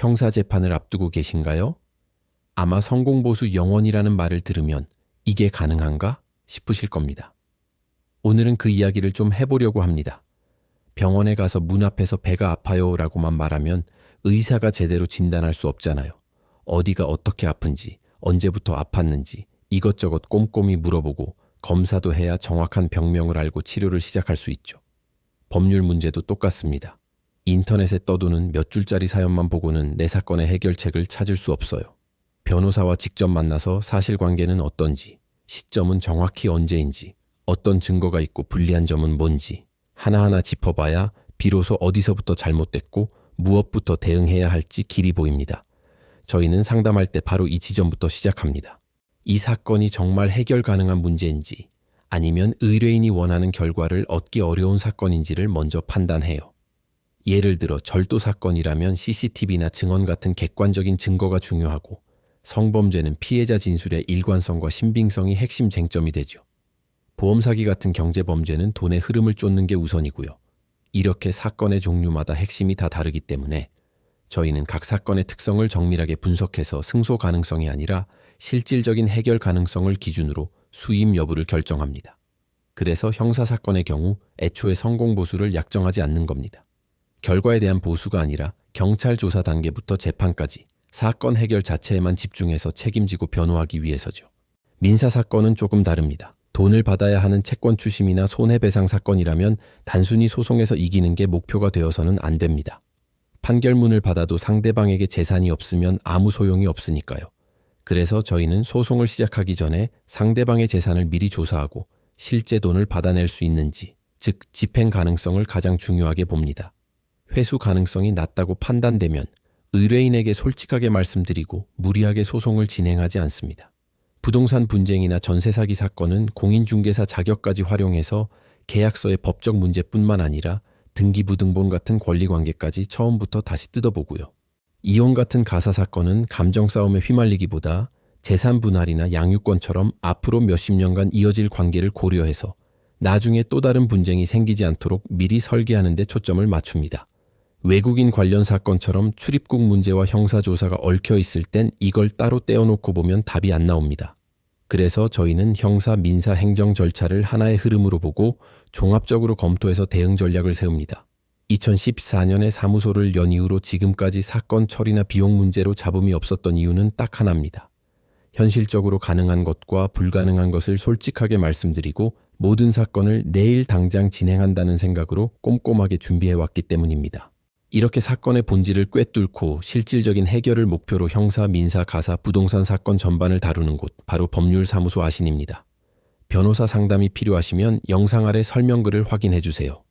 형사재판을 앞두고 계신가요? 아마 성공보수 영원이라는 말을 들으면 이게 가능한가 싶으실 겁니다. 오늘은 그 이야기를 좀 해보려고 합니다. 병원에 가서 문 앞에서 배가 아파요 라고만 말하면 의사가 제대로 진단할 수 없잖아요. 어디가 어떻게 아픈지, 언제부터 아팠는지 이것저것 꼼꼼히 물어보고 검사도 해야 정확한 병명을 알고 치료를 시작할 수 있죠. 법률 문제도 똑같습니다. 인터넷에 떠도는 몇 줄짜리 사연만 보고는 내 사건의 해결책을 찾을 수 없어요. 변호사와 직접 만나서 사실관계는 어떤지, 시점은 정확히 언제인지, 어떤 증거가 있고 불리한 점은 뭔지 하나하나 짚어봐야 비로소 어디서부터 잘못됐고 무엇부터 대응해야 할지 길이 보입니다. 저희는 상담할 때 바로 이 지점부터 시작합니다. 이 사건이 정말 해결 가능한 문제인지 아니면 의뢰인이 원하는 결과를 얻기 어려운 사건인지를 먼저 판단해요. 예를 들어 절도 사건이라면 CCTV나 증언 같은 객관적인 증거가 중요하고 성범죄는 피해자 진술의 일관성과 신빙성이 핵심 쟁점이 되죠. 보험사기 같은 경제범죄는 돈의 흐름을 쫓는 게 우선이고요. 이렇게 사건의 종류마다 핵심이 다 다르기 때문에 저희는 각 사건의 특성을 정밀하게 분석해서 승소 가능성이 아니라 실질적인 해결 가능성을 기준으로 수임 여부를 결정합니다. 그래서 형사사건의 경우 애초에 성공보수를 약정하지 않는 겁니다. 결과에 대한 보수가 아니라 경찰 조사 단계부터 재판까지 사건 해결 자체에만 집중해서 책임지고 변호하기 위해서죠. 민사사건은 조금 다릅니다. 돈을 받아야 하는 채권 추심이나 손해배상 사건이라면 단순히 소송에서 이기는 게 목표가 되어서는 안 됩니다. 판결문을 받아도 상대방에게 재산이 없으면 아무 소용이 없으니까요. 그래서 저희는 소송을 시작하기 전에 상대방의 재산을 미리 조사하고 실제 돈을 받아낼 수 있는지, 즉 집행 가능성을 가장 중요하게 봅니다. 회수 가능성이 낮다고 판단되면 의뢰인에게 솔직하게 말씀드리고 무리하게 소송을 진행하지 않습니다. 부동산 분쟁이나 전세 사기 사건은 공인중개사 자격까지 활용해서 계약서의 법적 문제뿐만 아니라 등기부등본 같은 권리관계까지 처음부터 다시 뜯어보고요. 이혼 같은 가사 사건은 감정 싸움에 휘말리기보다 재산 분할이나 양육권처럼 앞으로 몇십 년간 이어질 관계를 고려해서 나중에 또 다른 분쟁이 생기지 않도록 미리 설계하는 데 초점을 맞춥니다. 외국인 관련 사건처럼 출입국 문제와 형사조사가 얽혀 있을 땐 이걸 따로 떼어놓고 보면 답이 안 나옵니다. 그래서 저희는 형사, 민사, 행정 절차를 하나의 흐름으로 보고 종합적으로 검토해서 대응 전략을 세웁니다. 2014년에 사무소를 연 이후로 지금까지 사건 처리나 비용 문제로 잡음이 없었던 이유는 딱 하나입니다. 현실적으로 가능한 것과 불가능한 것을 솔직하게 말씀드리고 모든 사건을 내일 당장 진행한다는 생각으로 꼼꼼하게 준비해왔기 때문입니다. 이렇게 사건의 본질을 꿰뚫고 실질적인 해결을 목표로 형사, 민사, 가사, 부동산 사건 전반을 다루는 곳, 바로 법률사무소 아신입니다. 변호사 상담이 필요하시면 영상 아래 설명글을 확인해 주세요.